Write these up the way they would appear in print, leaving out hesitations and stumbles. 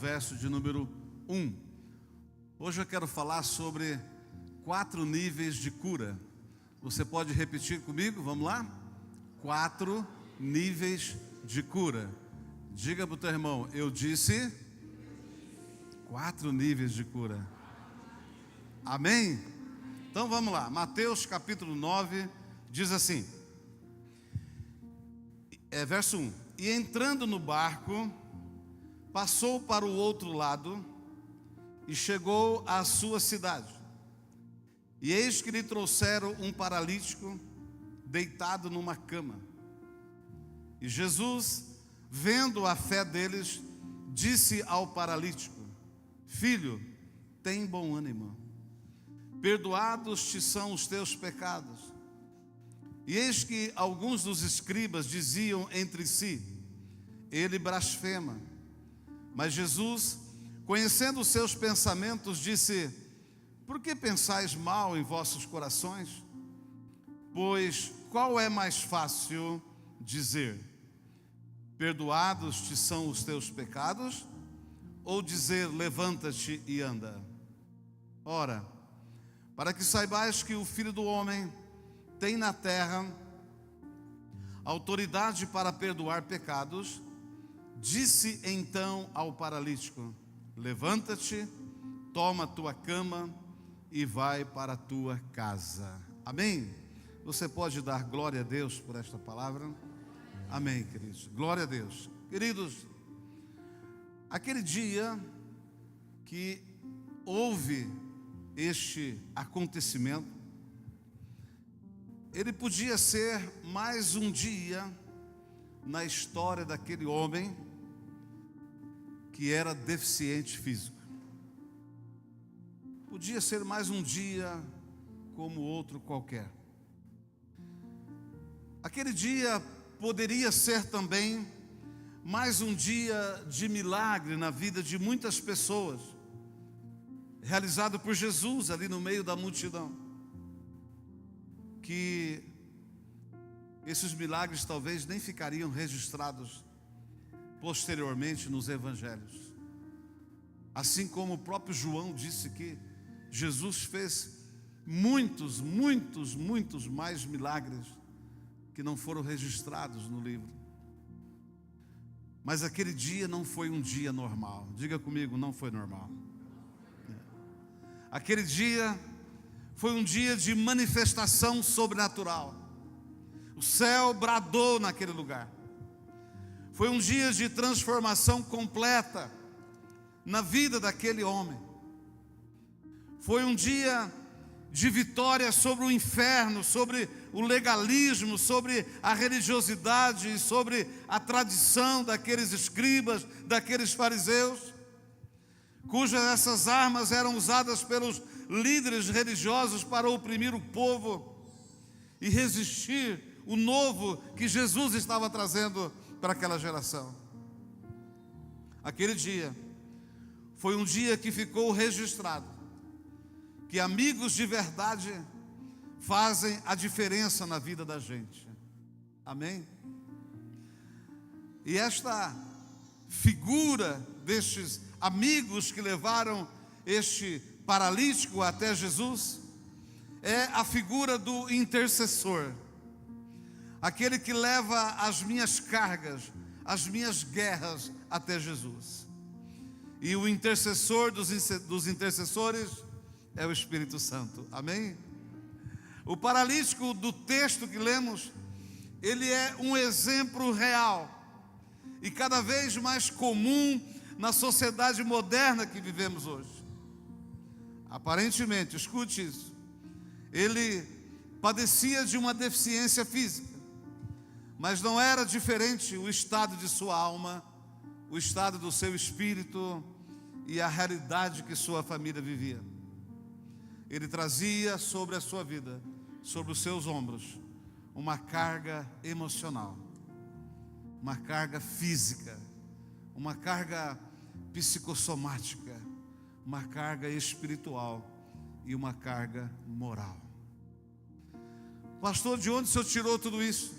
verso de número 1. Hoje eu quero falar sobre 4 níveis de cura. Você pode repetir comigo? Vamos lá? 4 níveis de cura. Diga para o teu irmão, eu disse 4 níveis de cura. Amém? Então vamos lá, Mateus capítulo 9 diz assim, verso 1: E entrando no barco, passou para o outro lado e chegou à sua cidade. E eis que lhe trouxeram um paralítico deitado numa cama. E Jesus, vendo a fé deles, disse ao paralítico: Filho, tem bom ânimo, perdoados te são os teus pecados. E eis que alguns dos escribas diziam entre si: Ele blasfema. Mas Jesus, conhecendo os seus pensamentos, disse: Por que pensais mal em vossos corações? Pois qual é mais fácil dizer: Perdoados te são os teus pecados? Ou dizer: Levanta-te e anda? Ora, para que saibais que o Filho do Homem tem na terra autoridade para perdoar pecados, disse então ao paralítico: Levanta-te, toma a tua cama e vai para a tua casa. Amém? Você pode dar glória a Deus por esta palavra? Amém, queridos. Glória a Deus. Queridos, aquele dia que houve este acontecimento, ele podia ser mais um dia na história daquele homem que era deficiente físico. Podia ser mais um dia como outro qualquer. Aquele dia poderia ser também mais um dia de milagre na vida de muitas pessoas, realizado por Jesus ali no meio da multidão. Que esses milagres talvez nem ficariam registrados posteriormente nos evangelhos. Assim como o próprio João disse que Jesus fez muitos mais milagres que não foram registrados no livro. Mas aquele dia não foi um dia normal. Diga comigo, não foi normal. Aquele dia foi um dia de manifestação sobrenatural. O céu bradou naquele lugar. Foi um dia de transformação completa na vida daquele homem. Foi um dia de vitória sobre o inferno, sobre o legalismo, sobre a religiosidade, sobre a tradição daqueles escribas, daqueles fariseus, cujas essas armas eram usadas pelos líderes religiosos para oprimir o povo e resistir o novo que Jesus estava trazendo para aquela geração. Aquele dia foi um dia que ficou registrado que amigos de verdade fazem a diferença na vida da gente. Amém? E esta figura destes amigos que levaram este paralítico até Jesus é a figura do intercessor, aquele que leva as minhas cargas, as minhas guerras até Jesus. E o intercessor dos intercessores é o Espírito Santo. Amém? O paralítico do texto que lemos, ele é um exemplo real e cada vez mais comum na sociedade moderna que vivemos hoje. Aparentemente, escute isso, ele padecia de uma deficiência física, mas não era diferente o estado de sua alma, o estado do seu espírito e a realidade que sua família vivia. Ele trazia sobre a sua vida, sobre os seus ombros, uma carga emocional, uma carga física, uma carga psicossomática, uma carga espiritual e uma carga moral. Pastor, de onde o senhor tirou tudo isso?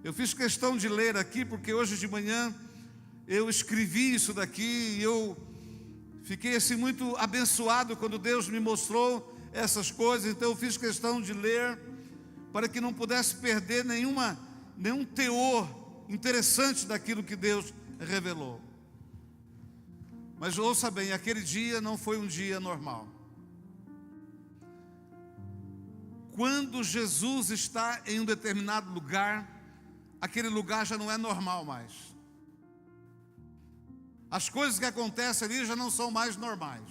Eu fiz questão de ler aqui porque hoje de manhã eu escrevi isso daqui e eu fiquei assim muito abençoado quando Deus me mostrou essas coisas. Então eu fiz questão de ler para que não pudesse perder nenhum teor interessante daquilo que Deus revelou. Mas ouça bem, aquele dia não foi um dia normal. Quando Jesus está em um determinado lugar, aquele lugar já não é normal mais. As coisas que acontecem ali já não são mais normais.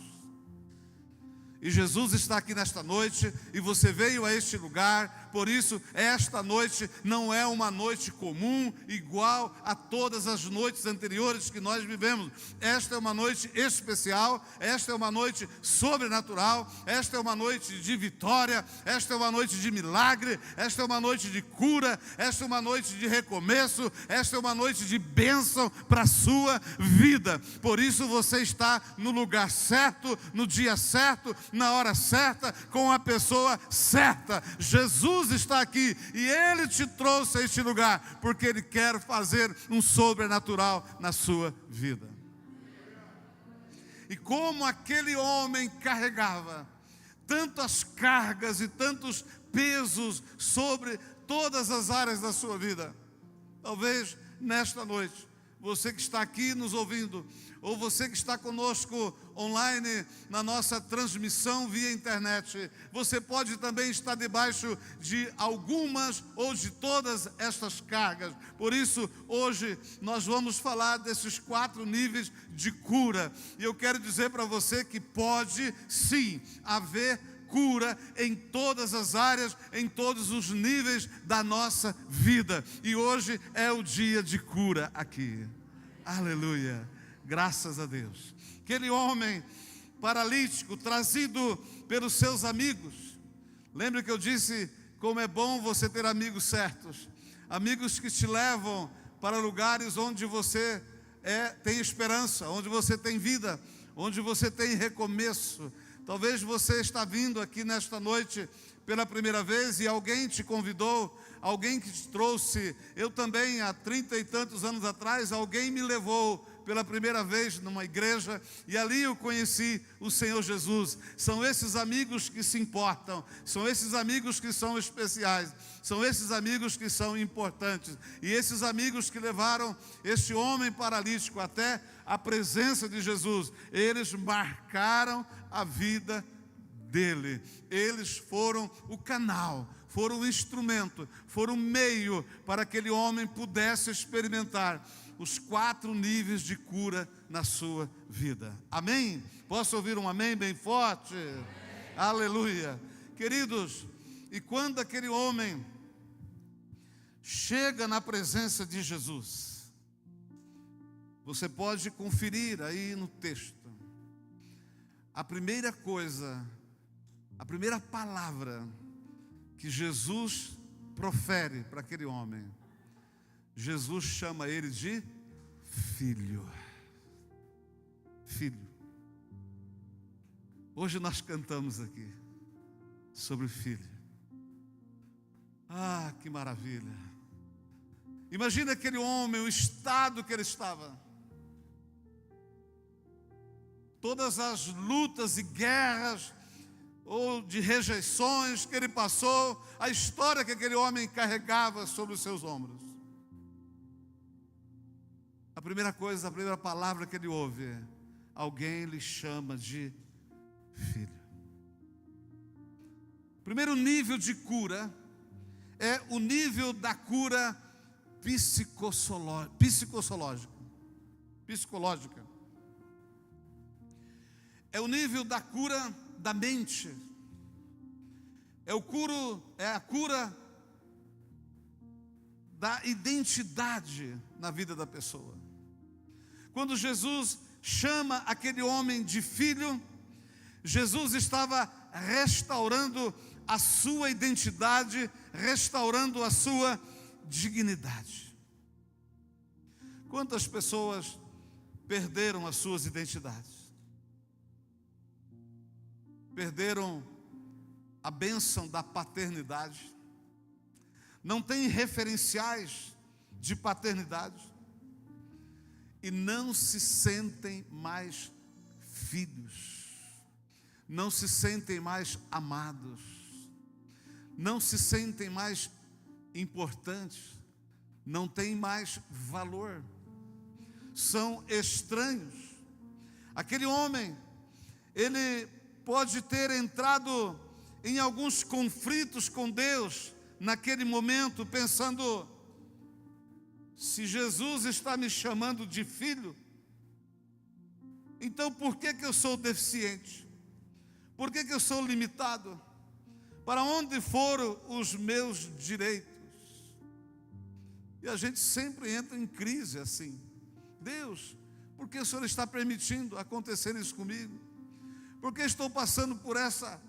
E Jesus está aqui nesta noite, e você veio a este lugar, por isso esta noite não é uma noite comum, igual a todas as noites anteriores que nós vivemos. Esta é uma noite especial, esta é uma noite sobrenatural, esta é uma noite de vitória, esta é uma noite de milagre, esta é uma noite de cura, esta é uma noite de recomeço, esta é uma noite de bênção para a sua vida. Por isso você está no lugar certo, no dia certo, na hora certa, com a pessoa certa. Jesus está aqui e Ele te trouxe a este lugar, porque Ele quer fazer um sobrenatural na sua vida. E como aquele homem carregava tantas cargas e tantos pesos sobre todas as áreas da sua vida, talvez nesta noite, você que está aqui nos ouvindo, ou você que está conosco online na nossa transmissão via internet, você pode também estar debaixo de algumas ou de todas estas cargas. Por isso, hoje nós vamos falar desses 4 níveis de cura. E eu quero dizer para você que pode sim haver cura em todas as áreas, em todos os níveis da nossa vida. E hoje é o dia de cura aqui. Aleluia. Graças a Deus. Aquele homem paralítico, trazido pelos seus amigos. Lembra que eu disse como é bom você ter amigos certos. Amigos que te levam para lugares onde você tem esperança, onde você tem vida, onde você tem recomeço. Talvez você está vindo aqui nesta noite pela primeira vez e alguém te convidou, alguém que te trouxe. Eu também, há 30 e tantos anos atrás, alguém me levou pela primeira vez numa igreja, e ali eu conheci o Senhor Jesus. São esses amigos que se importam, são esses amigos que são especiais, são esses amigos que são importantes, e esses amigos que levaram este homem paralítico até a presença de Jesus, eles marcaram a vida dele. Eles foram o canal, foram o instrumento, foram o meio para que aquele homem pudesse experimentar os 4 níveis de cura na sua vida. Amém? Posso ouvir um amém bem forte? Amém. Aleluia. Queridos, e quando aquele homem chega na presença de Jesus, você pode conferir aí no texto, a primeira coisa, a primeira palavra que Jesus profere para aquele homem, Jesus chama ele de filho. Filho. Hoje nós cantamos aqui sobre filho. Ah, que maravilha. Imagina aquele homem, o estado que ele estava. Todas as lutas e guerras ou de rejeições que ele passou, a história que aquele homem carregava sobre os seus ombros. A primeira coisa, a primeira palavra que ele ouve é: alguém lhe chama de filho. O primeiro nível de cura é o nível da cura psicológica. É o nível da cura da mente. É a cura da identidade na vida da pessoa. Quando Jesus chama aquele homem de filho, Jesus estava restaurando a sua identidade, restaurando a sua dignidade. Quantas pessoas perderam as suas identidades? Perderam a bênção da paternidade, não tem referenciais de paternidade. e não se sentem mais filhos, não se sentem mais amados, não se sentem mais importantes, não têm mais valor, são estranhos. Aquele homem, ele pode ter entrado em alguns conflitos com Deus naquele momento, pensando: se Jesus está me chamando de filho, então por que eu sou deficiente? Por que eu sou limitado? Para onde foram os meus direitos? E a gente sempre entra em crise assim: Deus, por que o Senhor está permitindo acontecer isso comigo? Por que estou passando por essa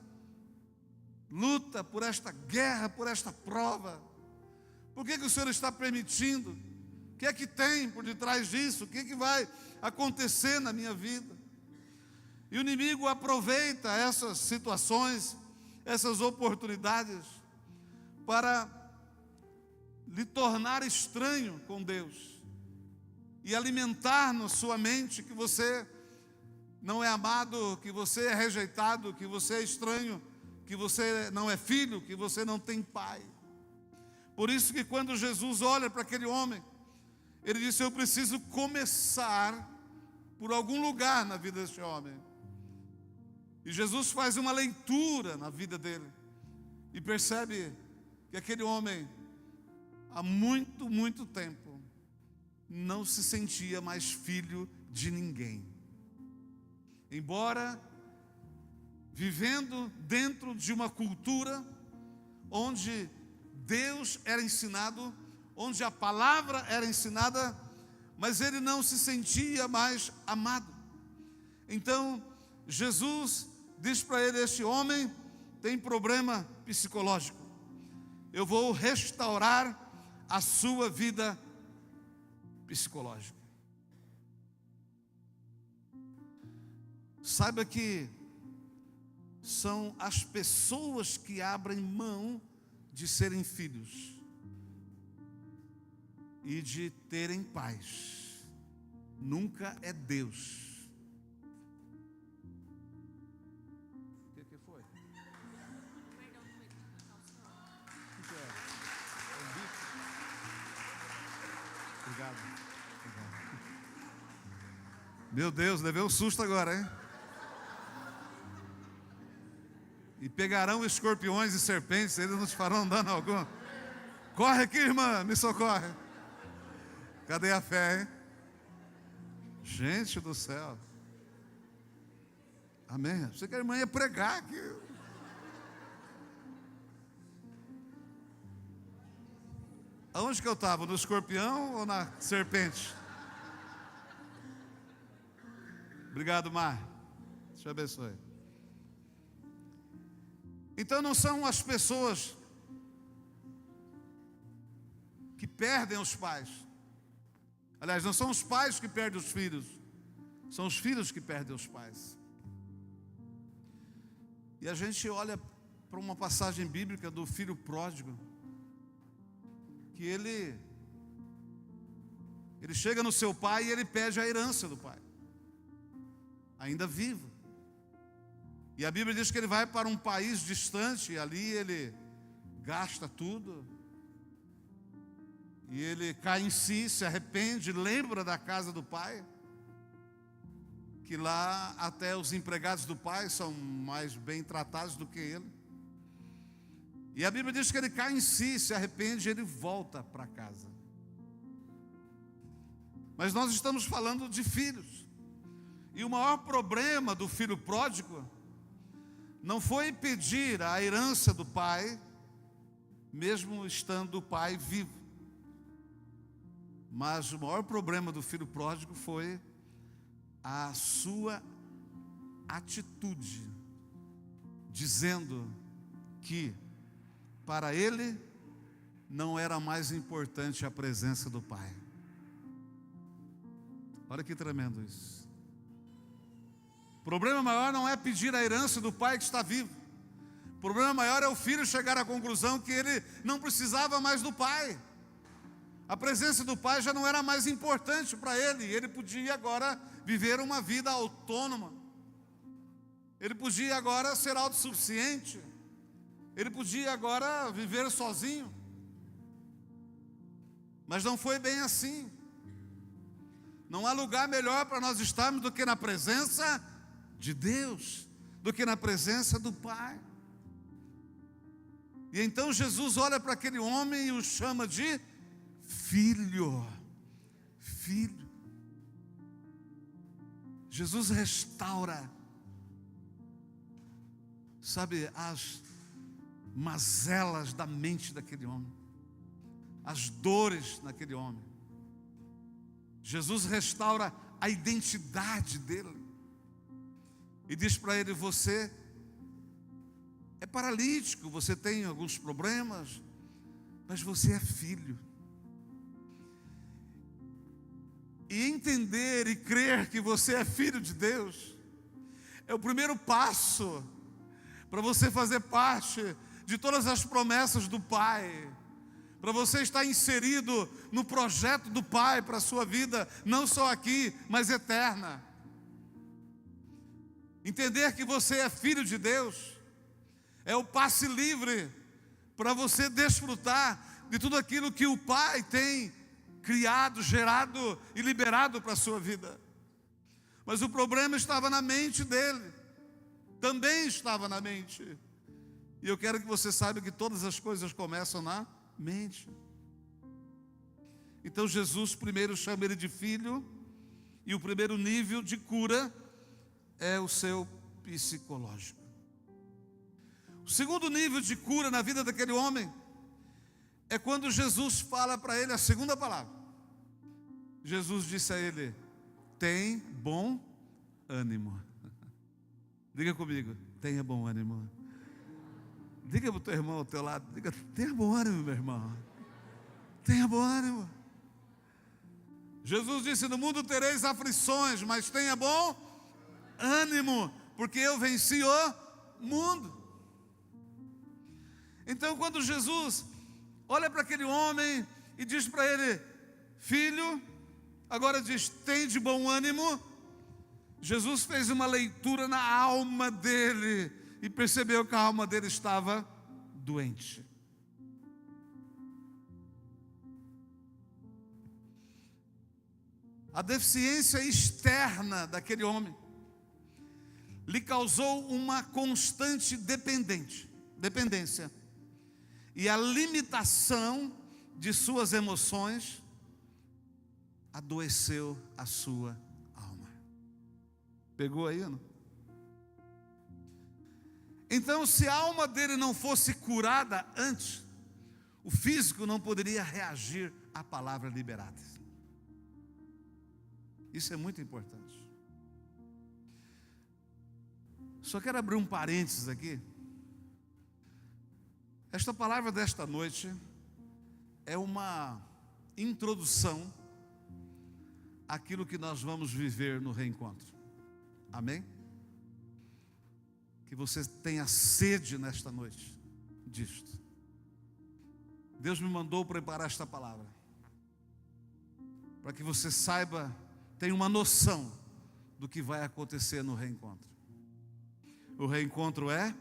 luta, por esta guerra, por esta prova? Por que o Senhor está permitindo? O que é que tem por detrás disso? O que é que vai acontecer na minha vida? E o inimigo aproveita essas situações, essas oportunidades, para lhe tornar estranho com Deus e alimentar na sua mente que você não é amado, que você é rejeitado, que você é estranho, que você não é filho, que você não tem pai. Por isso que quando Jesus olha para aquele homem, ele disse: eu preciso começar por algum lugar na vida desse homem. E Jesus faz uma leitura na vida dele e percebe que aquele homem, há muito, muito tempo, não se sentia mais filho de ninguém. Embora vivendo dentro de uma cultura onde Deus era ensinado, onde a palavra era ensinada, mas ele não se sentia mais amado. Então Jesus diz para ele: este homem tem problema psicológico, eu vou restaurar a sua vida psicológica. Saiba que são as pessoas que abrem mão de serem filhos e de terem paz. Nunca é Deus. O que foi? Obrigado. Meu Deus, levei um susto agora, hein? E pegarão escorpiões e serpentes, eles não te farão dano algum. Corre aqui, irmã, me socorre. Cadê a fé, hein? Gente do céu. Amém. Você que a irmã ia pregar aqui. Aonde que eu estava? No escorpião ou na serpente? Obrigado, Mar. Deus te abençoe. Então não são as pessoas que perdem os pais. Aliás, não são os pais que perdem os filhos, são os filhos que perdem os pais. E a gente olha para uma passagem bíblica do filho pródigo, que ele chega no seu pai e ele pede a herança do pai, ainda vivo. E a Bíblia diz que ele vai para um país distante, e ali ele gasta tudo. E ele cai em si, se arrepende, lembra da casa do pai, que lá até os empregados do pai são mais bem tratados do que ele. E a Bíblia diz que ele cai em si, se arrepende e ele volta para casa. Mas nós estamos falando de filhos. E o maior problema do filho pródigo não foi pedir a herança do pai, mesmo estando o pai vivo. Mas o maior problema do filho pródigo foi a sua atitude, dizendo que para ele não era mais importante a presença do pai. Olha que tremendo isso. O problema maior não é pedir a herança do pai que está vivo. O problema maior é o filho chegar à conclusão que ele não precisava mais do pai. A presença do Pai já não era mais importante para ele. Ele podia agora viver uma vida autônoma. Ele podia agora ser autossuficiente. Ele podia agora viver sozinho. Mas não foi bem assim. Não há lugar melhor para nós estarmos do que na presença de Deus, do que na presença do Pai. E então Jesus olha para aquele homem e o chama de filho. Filho. Jesus restaura, sabe, as mazelas da mente daquele homem, as dores naquele homem. Jesus restaura a identidade dele e diz para ele: você é paralítico, você tem alguns problemas, mas você é filho. E entender e crer que você é filho de Deus é o primeiro passo para você fazer parte de todas as promessas do Pai, para você estar inserido no projeto do Pai para a sua vida, não só aqui, mas eterna. Entender que você é filho de Deus é o passe livre para você desfrutar de tudo aquilo que o Pai tem criado, gerado e liberado para a sua vida. Mas o problema estava na mente dele, também estava na mente. E eu quero que você saiba que todas as coisas começam na mente. Então Jesus primeiro chama ele de filho, e o primeiro nível de cura é o seu psicológico. O segundo nível de cura na vida daquele homem é quando Jesus fala para ele a segunda palavra. Jesus disse a ele: tem bom ânimo. Diga comigo: tenha bom ânimo. Diga para o teu irmão ao teu lado, diga: tenha bom ânimo, meu irmão. Tenha bom ânimo. Jesus disse: no mundo tereis aflições, mas tenha bom ânimo, porque eu venci o mundo. Então, quando Jesus olha para aquele homem e diz para ele: filho, agora diz: tem de bom ânimo. Jesus fez uma leitura na alma dele e percebeu que a alma dele estava doente. A deficiência externa daquele homem lhe causou uma constante dependência. E a limitação de suas emoções adoeceu a sua alma. Pegou aí, não? Então, se a alma dele não fosse curada antes, o físico não poderia reagir à palavra liberada. Isso é muito importante. Só quero abrir um parênteses aqui. Esta palavra desta noite é uma introdução àquilo que nós vamos viver no reencontro. Amém? Que você tenha sede nesta noite disto. Deus me mandou preparar esta palavra para que você saiba, tenha uma noção do que vai acontecer no reencontro. O reencontro é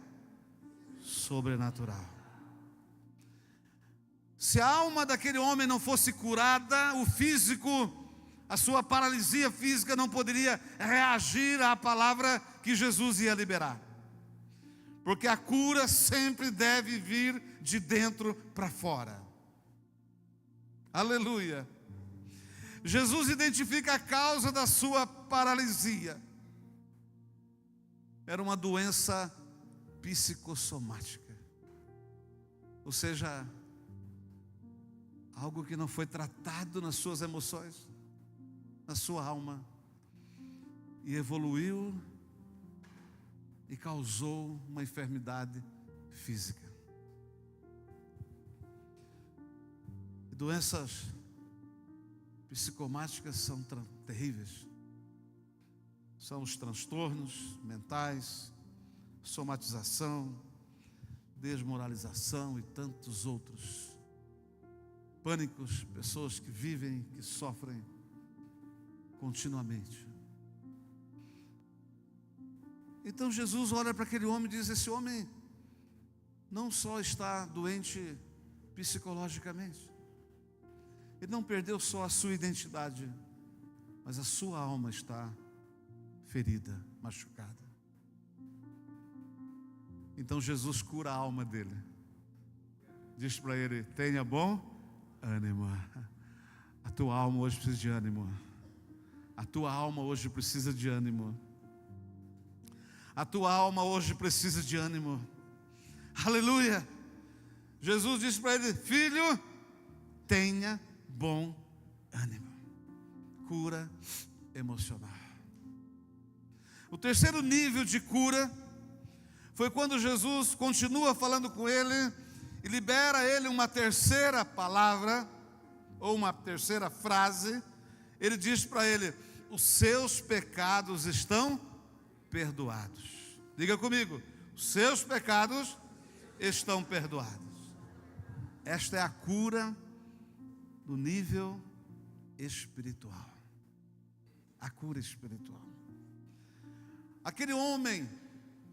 sobrenatural. Se a alma daquele homem não fosse curada, o físico, a sua paralisia física não poderia reagir à palavra que Jesus ia liberar. Porque a cura sempre deve vir de dentro para fora. Aleluia. Jesus identifica a causa da sua paralisia. Era uma doença psicossomática. Ou seja, algo que não foi tratado nas suas emoções, na sua alma, e evoluiu e causou uma enfermidade física. E doenças psicomáticas são terríveis. São os transtornos mentais, somatização, desmoralização e tantos outros. pânicos, pessoas que vivem, que sofrem continuamente. Então Jesus olha para aquele homem e diz: esse homem não só está doente psicologicamente, ele não perdeu só a sua identidade, mas a sua alma está ferida, machucada. Então Jesus cura a alma dele. Diz para ele: tenha bom ânimo. A tua alma hoje precisa de ânimo. A tua alma hoje precisa de ânimo. A tua alma hoje precisa de ânimo. Aleluia. Jesus disse para ele: filho, tenha bom ânimo. Cura emocional. O terceiro nível de cura foi quando Jesus continua falando com ele e libera ele uma terceira palavra, ou uma terceira frase. Ele diz para ele: os seus pecados estão perdoados. Diga comigo: os seus pecados estão perdoados. Esta é a cura do nível espiritual. A cura espiritual. Aquele homem,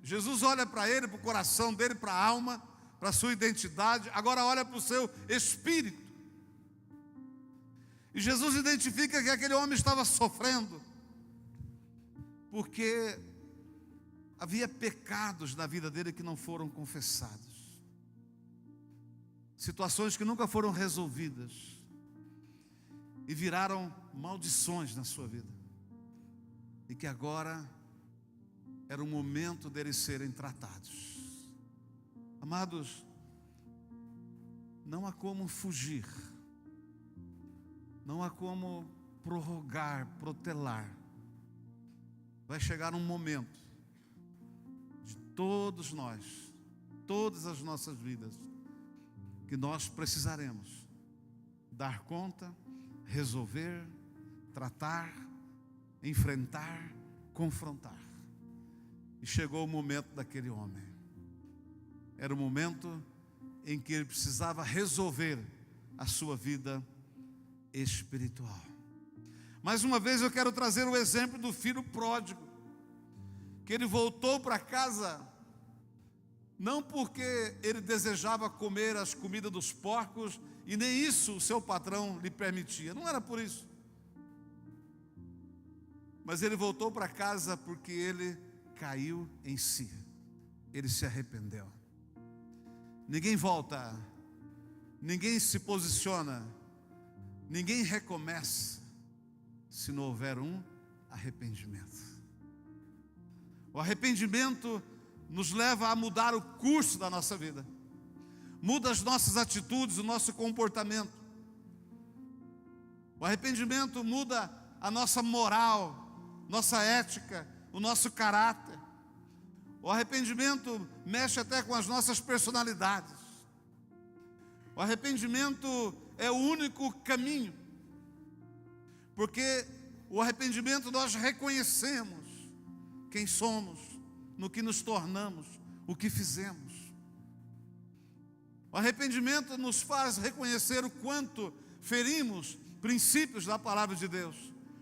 Jesus olha para ele, para o coração dele, para a alma, para a sua identidade, agora olha para o seu espírito. E Jesus identifica que aquele homem estava sofrendo, porque havia pecados na vida dele que não foram confessados, situações que nunca foram resolvidas e viraram maldições na sua vida, e que agora era o momento deles serem tratados. Amados, não há como fugir, não há como prorrogar, protelar. Vai chegar um momento de todos nós, todas as nossas vidas, que nós precisaremos dar conta, resolver, tratar, enfrentar, confrontar. E chegou o momento daquele homem. Era o momento em que ele precisava resolver a sua vida espiritual. Mais uma vez eu quero trazer o exemplo do filho pródigo, que ele voltou para casa, não porque ele desejava comer as comidas dos porcos, e nem isso o seu patrão lhe permitia, não era por isso. Mas ele voltou para casa porque ele caiu em si, ele se arrependeu. Ninguém volta, ninguém se posiciona, ninguém recomeça se não houver um arrependimento. O arrependimento nos leva a mudar o curso da nossa vida, muda as nossas atitudes, o nosso comportamento. O arrependimento muda a nossa moral, nossa ética, o nosso caráter. O arrependimento mexe até com as nossas personalidades. O arrependimento é o único caminho, porque o arrependimento nós reconhecemos quem somos, no que nos tornamos, o que fizemos. O arrependimento nos faz reconhecer o quanto ferimos princípios da palavra de Deus,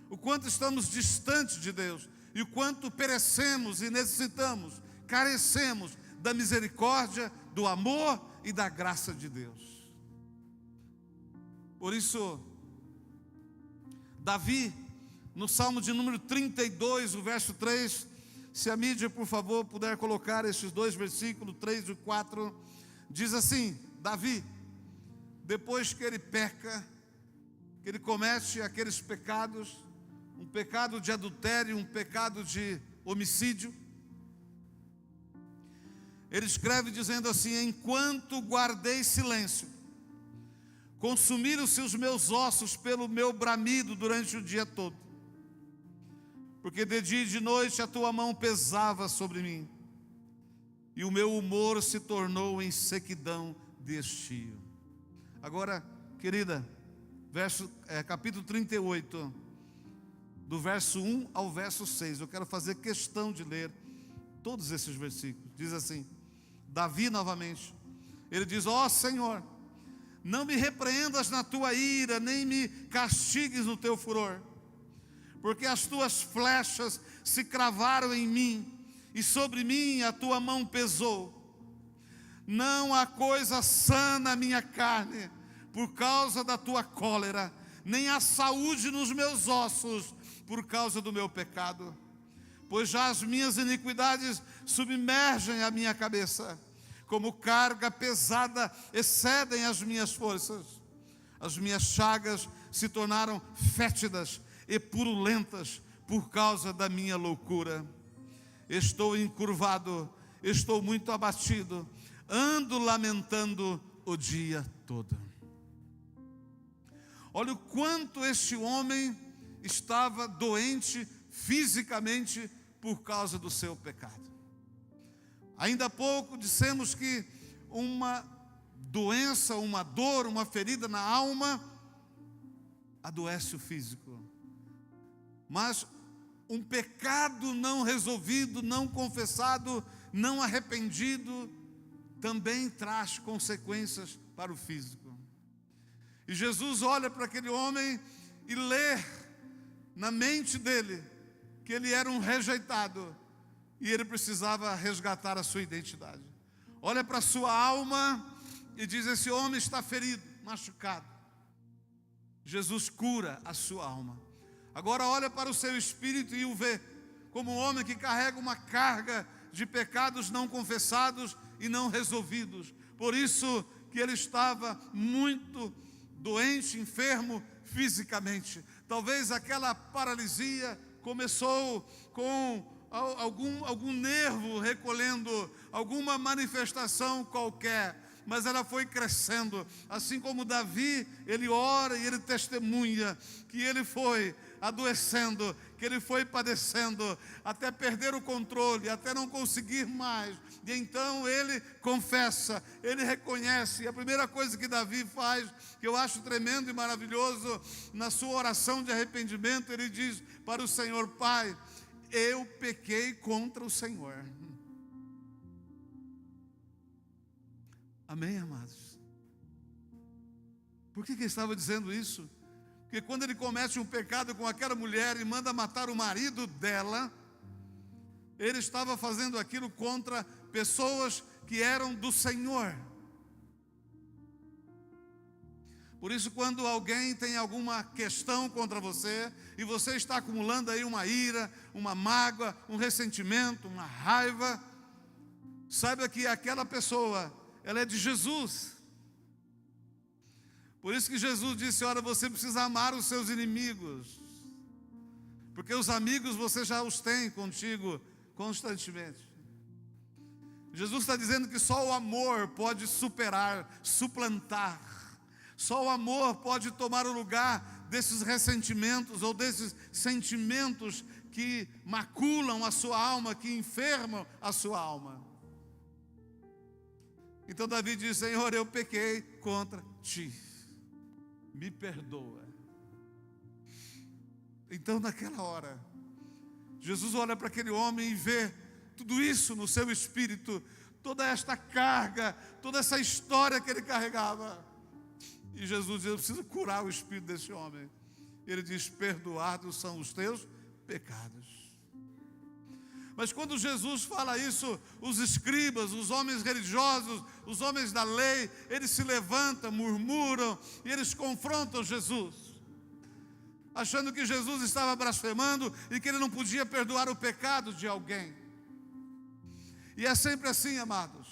o quanto estamos distantes de Deus, e o quanto perecemos e necessitamos, carecemos da misericórdia, do amor e da graça de Deus. Por isso, Davi, no Salmo de número 32, o verso 3, se a mídia, por favor, puder colocar esses dois versículos, 3 e 4, diz assim: Davi, depois que ele peca, que ele comete aqueles pecados, um pecado de adultério, um pecado de homicídio, ele escreve dizendo assim: enquanto guardei silêncio, consumiram-se os meus ossos pelo meu bramido durante o dia todo, porque de dia e de noite a tua mão pesava sobre mim, e o meu humor se tornou em sequidão de estio. Agora, querida, capítulo 38, do verso 1 ao verso 6, eu quero fazer questão de ler todos esses versículos. Diz assim, Davi novamente, ele diz: ó Senhor, Não me repreendas na tua ira, nem me castigues no teu furor, porque as tuas flechas se cravaram em mim, e sobre mim a tua mão pesou. Não há coisa sã na minha carne, por causa da tua cólera, nem há saúde nos meus ossos, por causa do meu pecado. Pois já as minhas iniquidades submergem a minha cabeça, como carga pesada excedem as minhas forças. As minhas chagas se tornaram fétidas e purulentas por causa da minha loucura. Estou encurvado, estou muito abatido, ando lamentando o dia todo. Olha o quanto este homem estava doente fisicamente por causa do seu pecado. Ainda há pouco dissemos que uma doença, uma dor, uma ferida na alma adoece o físico. Mas um pecado não resolvido, não confessado, não arrependido, também traz consequências para o físico. E Jesus olha para aquele homem e lê na mente dele que ele era um rejeitado e ele precisava resgatar a sua identidade. Olha para a sua alma e diz: esse homem está ferido, machucado. Jesus cura a sua alma. Agora olha para o seu espírito e o vê como um homem que carrega uma carga de pecados não confessados e não resolvidos. Por isso que ele estava muito doente, enfermo fisicamente. Talvez aquela paralisia começou com algum nervo recolhendo, alguma manifestação qualquer, mas ela foi crescendo. Assim como Davi, ele ora e ele testemunha que ele foi adoecendo, que ele foi padecendo, até perder o controle, até não conseguir mais. E então ele confessa, ele reconhece. E a primeira coisa que Davi faz, que eu acho tremendo e maravilhoso, na sua oração de arrependimento, ele diz para o Senhor: Pai, eu pequei contra o Senhor. Amém, amados? Por que ele estava dizendo isso? Porque quando ele comete um pecado com aquela mulher e manda matar o marido dela, ele estava fazendo aquilo contra pessoas que eram do Senhor. Por isso, quando alguém tem alguma questão contra você, e você está acumulando aí uma ira, uma mágoa, um ressentimento, uma raiva, saiba que aquela pessoa, ela é de Jesus. Por isso que Jesus disse: olha, você precisa amar os seus inimigos, porque os amigos você já os tem contigo constantemente. Jesus está dizendo que só o amor pode superar, suplantar. Só o amor pode tomar o lugar desses ressentimentos ou desses sentimentos que maculam a sua alma, que enfermam a sua alma. Então Davi diz: Senhor, eu pequei contra ti, me perdoa. Então naquela hora, Jesus olha para aquele homem e vê tudo isso no seu espírito, toda esta carga, toda essa história que ele carregava. E Jesus diz: eu preciso curar o espírito desse homem. Ele diz: perdoados são os teus pecados. Mas quando Jesus fala isso, os escribas, os homens religiosos, os homens da lei, eles se levantam, murmuram e eles confrontam Jesus, achando que Jesus estava blasfemando e que ele não podia perdoar o pecado de alguém. E é sempre assim, amados.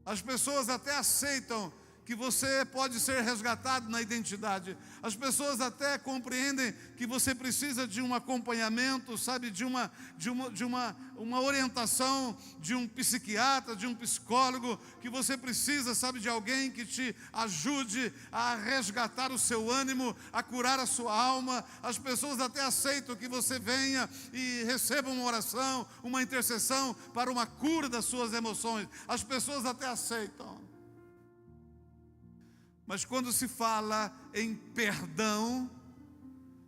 As pessoas até aceitam que você pode ser resgatado na identidade. As pessoas até compreendem que você precisa de um acompanhamento, sabe, de uma orientação, de um psiquiatra, de um psicólogo, que você precisa, sabe, de alguém que te ajude a resgatar o seu ânimo, a curar a sua alma. As pessoas até aceitam que você venha e receba uma oração, uma intercessão para uma cura das suas emoções. As pessoas até aceitam. Mas quando se fala em perdão,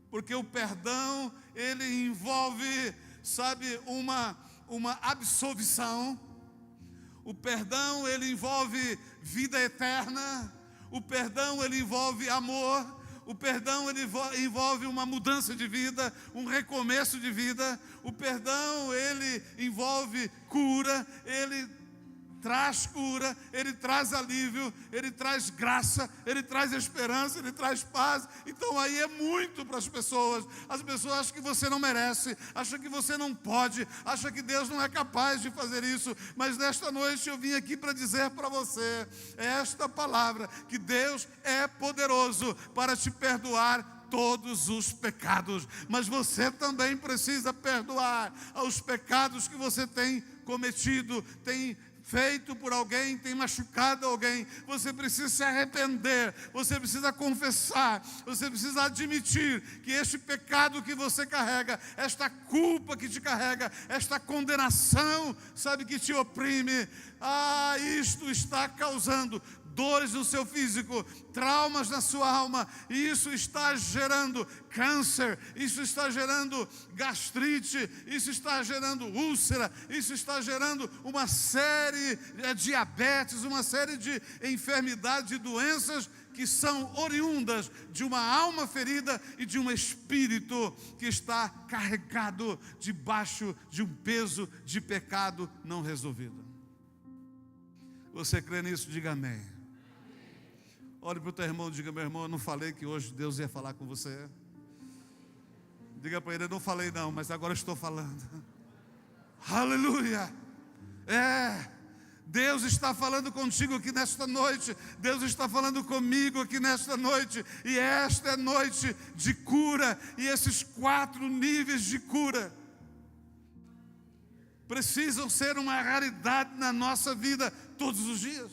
porque o perdão, ele envolve, sabe, uma absolvição, O perdão, ele envolve vida eterna. O perdão, ele envolve amor. O perdão, ele envolve uma mudança de vida, um recomeço de vida. O perdão, ele envolve cura, ele traz cura, ele traz alívio, ele traz graça, ele traz esperança, ele traz paz. Então aí é muito para as pessoas. As pessoas acham que você não merece, acham que você não pode, acham que Deus não é capaz de fazer isso. Mas nesta noite eu vim aqui para dizer para você esta palavra, que Deus é poderoso para te perdoar todos os pecados, mas você também precisa perdoar os pecados que você tem cometido, tem feito por alguém, tem machucado alguém. Você precisa se arrepender, você precisa confessar, você precisa admitir que este pecado que você carrega, esta culpa que te carrega, esta condenação, sabe, que te oprime, isto está causando dores no seu físico, traumas na sua alma, e isso está gerando câncer, isso está gerando gastrite, isso está gerando úlcera, isso está gerando uma série de diabetes, uma série de enfermidades e doenças que são oriundas de uma alma ferida e de um espírito que está carregado debaixo de um peso de pecado não resolvido. Você crê nisso? Diga amém. Olhe para o teu irmão e diga: meu irmão, eu não falei que hoje Deus ia falar com você. Diga para ele: eu não falei não, mas agora estou falando. Aleluia. Deus está falando contigo aqui nesta noite. Deus está falando comigo aqui nesta noite. E esta é noite de cura. E esses 4 níveis de cura precisam ser uma realidade na nossa vida todos os dias.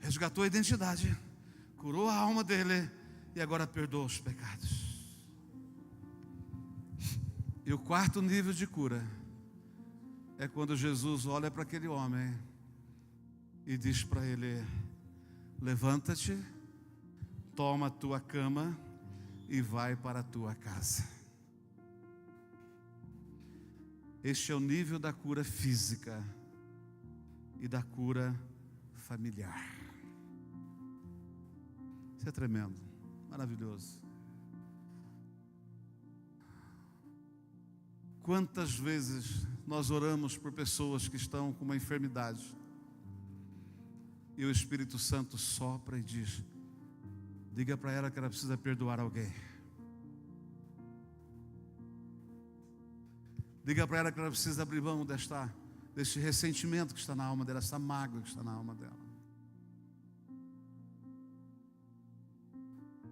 Resgatou a identidade, curou a alma dele e agora perdoa os pecados. E o 4º nível de cura é quando Jesus olha para aquele homem e diz para ele: levanta-te, toma a tua cama e vai para a tua casa. Este é o nível da cura física e da cura familiar. Isso é tremendo, maravilhoso. Quantas vezes nós oramos por pessoas que estão com uma enfermidade e o Espírito Santo sopra e diz: diga para ela que ela precisa perdoar alguém. Diga para ela que ela precisa abrir mão deste ressentimento que está na alma dela, essa mágoa que está na alma dela.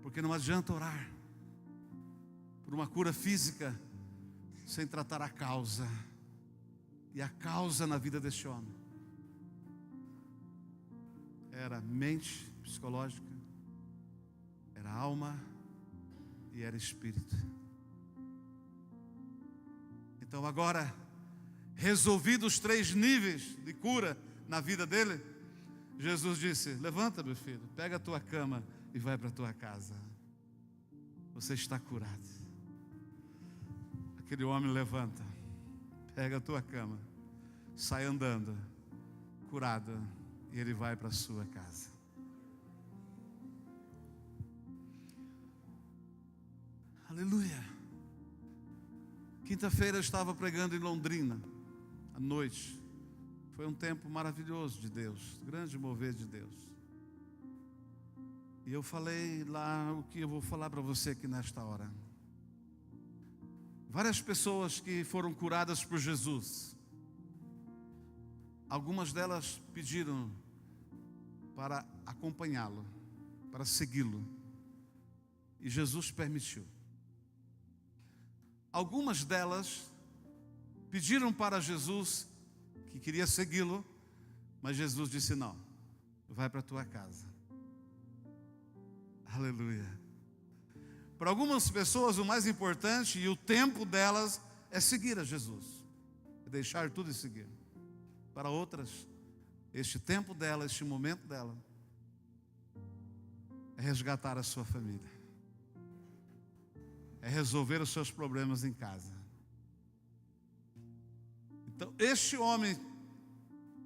Porque não adianta orar por uma cura física sem tratar a causa. E a causa na vida deste homem era mente psicológica, era alma e era espírito. Então agora, resolvidos os 3 níveis de cura na vida dele, Jesus disse: levanta, meu filho, pega a tua cama e vai para a tua casa. Você está curado. Aquele homem levanta, pega a tua cama, sai andando, curado, e ele vai para a sua casa. Aleluia. Quinta-feira eu estava pregando em Londrina, à noite. Foi um tempo maravilhoso de Deus, grande mover de Deus. E eu falei lá o que eu vou falar para você aqui nesta hora. Várias pessoas que foram curadas por Jesus, algumas delas pediram para acompanhá-lo, para segui-lo, e Jesus permitiu. Algumas delas pediram para Jesus, que queria segui-lo, mas Jesus disse: não, vai para a tua casa. Aleluia. Para algumas pessoas o mais importante e o tempo delas é seguir a Jesus, é deixar tudo e seguir. Para outras, este tempo dela, este momento dela é resgatar a sua família, é resolver os seus problemas em casa. Então, este homem,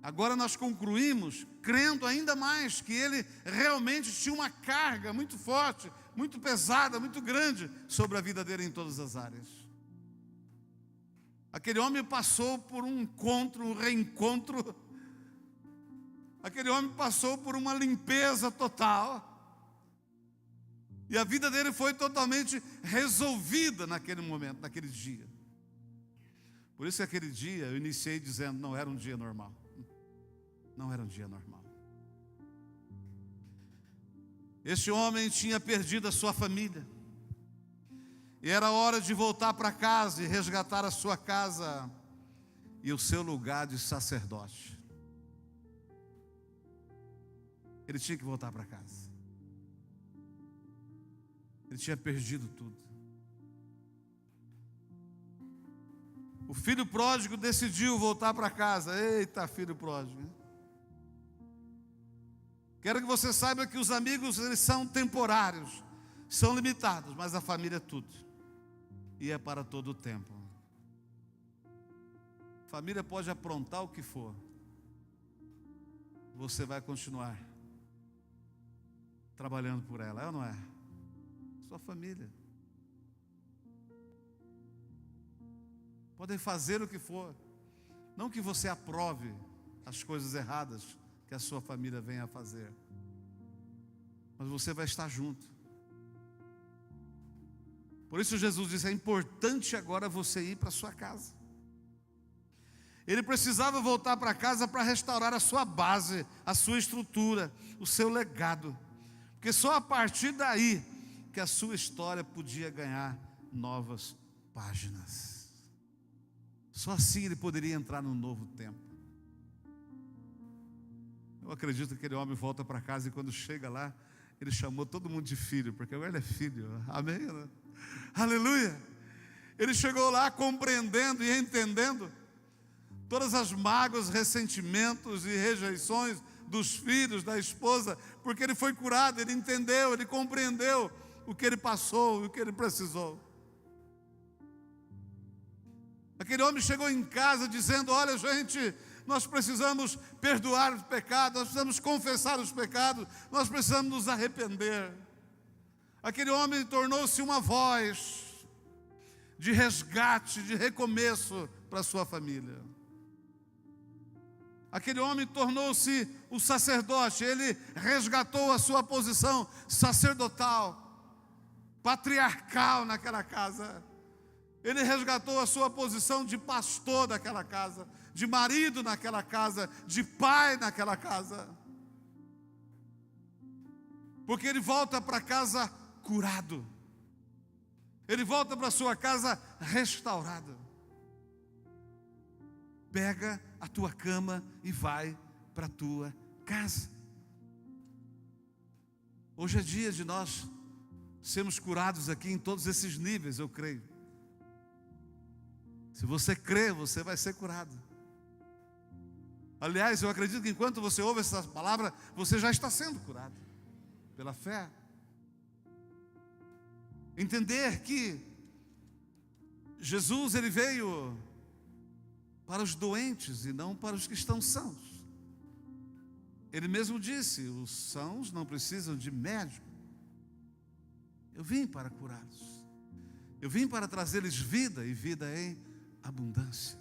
agora nós concluímos crendo ainda mais que ele realmente tinha uma carga muito forte, muito pesada, muito grande sobre a vida dele em todas as áreas. Aquele homem passou por um encontro, um reencontro. Aquele homem passou por uma limpeza total. E a vida dele foi totalmente resolvida naquele momento, naquele dia. Por isso que aquele dia eu iniciei dizendo, não era um dia normal. Não era um dia normal. Este homem tinha perdido a sua família. E era hora de voltar para casa e resgatar a sua casa e o seu lugar de sacerdote. Ele tinha que voltar para casa. Ele tinha perdido tudo. O filho pródigo decidiu voltar para casa. Eita, filho pródigo. Quero que você saiba que os amigos, eles são temporários, são limitados, mas a família é tudo. E é para todo o tempo. A família pode aprontar o que for. Você vai continuar trabalhando por ela, é ou não é? Sua família. Podem fazer o que for. Não que você aprove as coisas erradas que a sua família venha a fazer. Mas você vai estar junto. Por isso Jesus disse, é importante agora você ir para a sua casa. Ele precisava voltar para casa para restaurar a sua base, a sua estrutura, o seu legado. Porque só a partir daí que a sua história podia ganhar novas páginas. Só assim ele poderia entrar num novo tempo. Eu acredito que aquele homem volta para casa e quando chega lá, ele chamou todo mundo de filho, porque agora ele é filho. Amém? Né? Aleluia! Ele chegou lá compreendendo e entendendo todas as mágoas, ressentimentos e rejeições dos filhos, da esposa, porque ele foi curado, ele entendeu, ele compreendeu o que ele passou, o que ele precisou. Aquele homem chegou em casa dizendo, olha gente, nós precisamos perdoar os pecados, nós precisamos confessar os pecados, nós precisamos nos arrepender. Aquele homem tornou-se uma voz de resgate, de recomeço para a sua família. Aquele homem tornou-se o sacerdote, ele resgatou a sua posição sacerdotal, patriarcal naquela casa. Ele resgatou a sua posição de pastor daquela casa, de marido naquela casa, de pai naquela casa. Porque ele volta para casa curado. Ele volta para sua casa restaurado. Pega a tua cama e vai para a tua casa. Hoje é dia de nós sermos curados aqui em todos esses níveis, eu creio. Se você crê, você vai ser curado. Aliás, eu acredito que enquanto você ouve essa palavra, você já está sendo curado, pela fé. Entender que Jesus, ele veio para os doentes e não para os que estão sãos. Ele mesmo disse, os sãos não precisam de médico. Eu vim para curá-los. Eu vim para trazer-lhes vida e vida em abundância.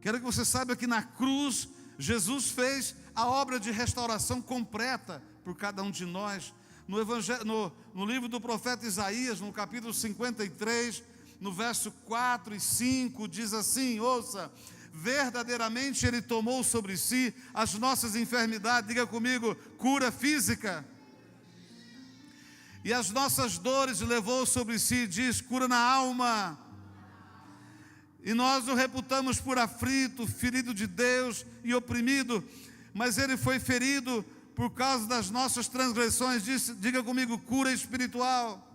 Quero que você saiba que na cruz, Jesus fez a obra de restauração completa por cada um de nós. No livro do profeta Isaías, no capítulo 53, no verso 4 e 5, diz assim, ouça, verdadeiramente Ele tomou sobre si as nossas enfermidades, diga comigo, cura física, e as nossas dores levou sobre si, diz, cura na alma, e nós o reputamos por aflito, ferido de Deus e oprimido, mas Ele foi ferido por causa das nossas transgressões, diga comigo, cura espiritual,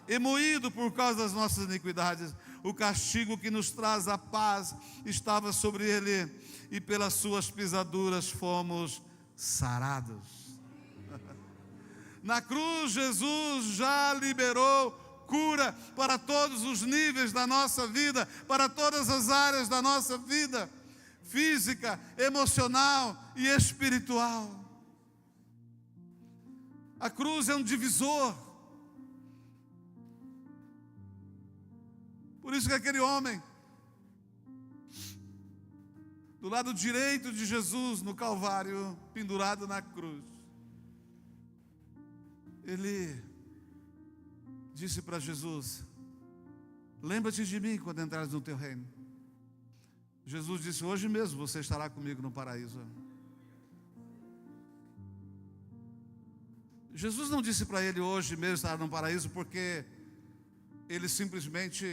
e moído por causa das nossas iniquidades, o castigo que nos traz a paz estava sobre Ele, e pelas suas pisaduras fomos sarados. Na cruz, Jesus já liberou cura para todos os níveis da nossa vida, para todas as áreas da nossa vida, física, emocional e espiritual. A cruz é um divisor. Por isso que aquele homem, do lado direito de Jesus no Calvário, pendurado na cruz, ele disse para Jesus: lembra-te de mim quando entrares no teu reino. Jesus disse: hoje mesmo você estará comigo no paraíso. Jesus não disse para ele: hoje mesmo estará no paraíso, porque ele simplesmente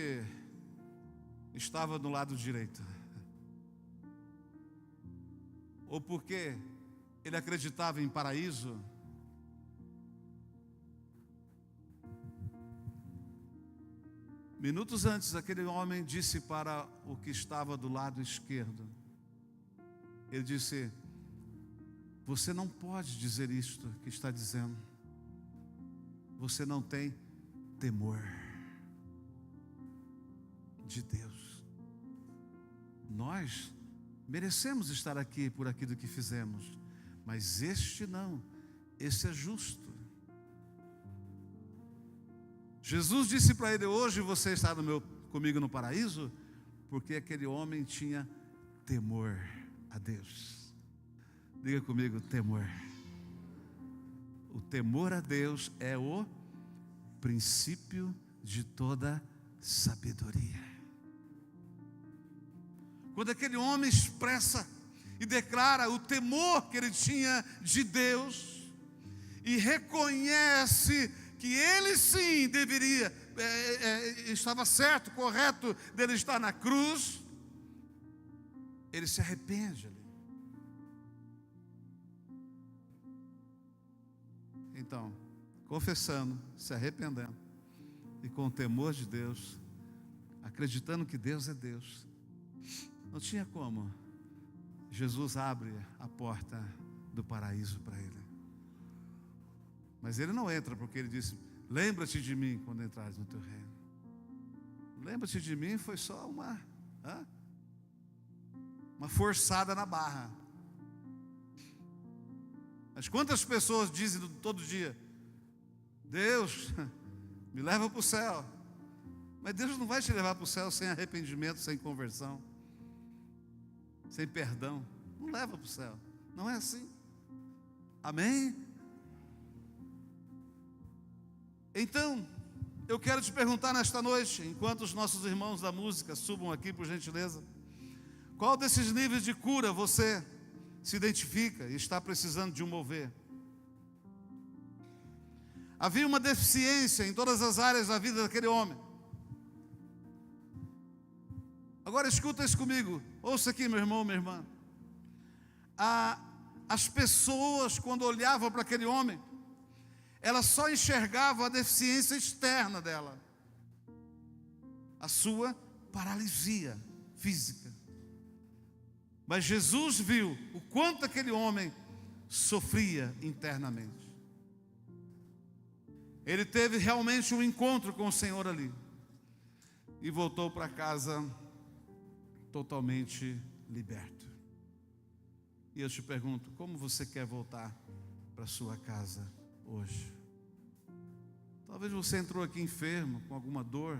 estava no lado direito, ou porque ele acreditava em paraíso. Minutos antes, aquele homem disse para o que estava do lado esquerdo, ele disse: você não pode dizer isto que está dizendo, você não tem temor de Deus. Nós merecemos estar aqui por aquilo que fizemos, mas este não, esse é justo. Jesus disse para ele: hoje você está comigo no paraíso, porque aquele homem tinha temor a Deus. Diga comigo: temor. O temor a Deus é o princípio de toda sabedoria. Quando aquele homem expressa e declara o temor que ele tinha de Deus, e reconhece que ele sim deveria, estava certo, correto dele estar na cruz, ele se arrepende ali. Então, confessando, se arrependendo e com o temor de Deus, acreditando que Deus é Deus, não tinha como, Jesus abre a porta do paraíso para ele. Mas ele não entra porque ele disse: lembra-te de mim quando entrares no teu reino. Lembra-te de mim foi só uma forçada na barra. Mas quantas pessoas dizem todo dia: Deus, me leva para o céu. Mas Deus não vai te levar para o céu sem arrependimento, sem conversão, sem perdão. Não leva para o céu, não é assim. Amém? Então, eu quero te perguntar nesta noite, enquanto os nossos irmãos da música subam aqui, por gentileza, qual desses níveis de cura você se identifica e está precisando de um mover? Havia uma deficiência em todas as áreas da vida daquele homem. Agora escuta isso comigo, ouça aqui, meu irmão, minha irmã. As pessoas, quando olhavam para aquele homem, elas só enxergavam a deficiência externa dela, a sua paralisia física. Mas Jesus viu o quanto aquele homem sofria internamente. Ele teve realmente um encontro com o Senhor ali e voltou para casa totalmente liberto. E eu te pergunto, como você quer voltar para sua casa hoje? Talvez você entrou aqui enfermo, com alguma dor.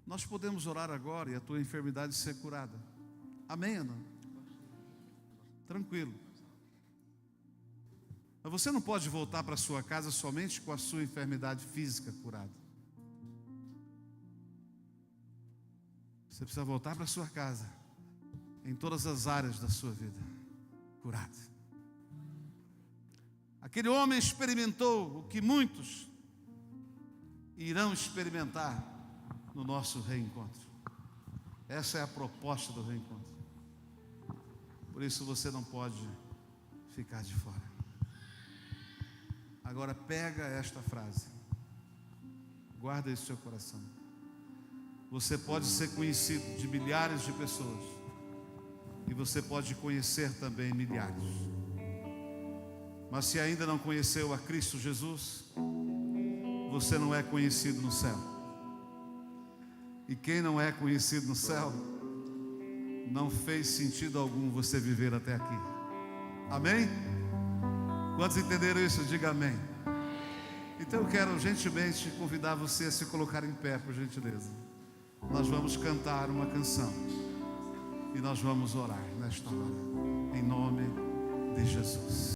Nós podemos orar agora e a tua enfermidade ser curada. Amém ou não? Tranquilo. Mas você não pode voltar para sua casa somente com a sua enfermidade física curada. Você precisa voltar para sua casa em todas as áreas da sua vida, curado. Aquele homem experimentou o que muitos irão experimentar no nosso reencontro. Essa é a proposta do reencontro. Por isso você não pode ficar de fora. Agora pega esta frase, guarda isso no seu coração. Você pode ser conhecido de milhares de pessoas, e você pode conhecer também milhares. Mas se ainda não conheceu a Cristo Jesus, você não é conhecido no céu. E quem não é conhecido no céu, não fez sentido algum você viver até aqui. Amém? Quantos entenderam isso? Diga amém. Então eu quero gentilmente convidar você a se colocar em pé, por gentileza. Nós vamos cantar uma canção e nós vamos orar nesta hora, em nome de Jesus.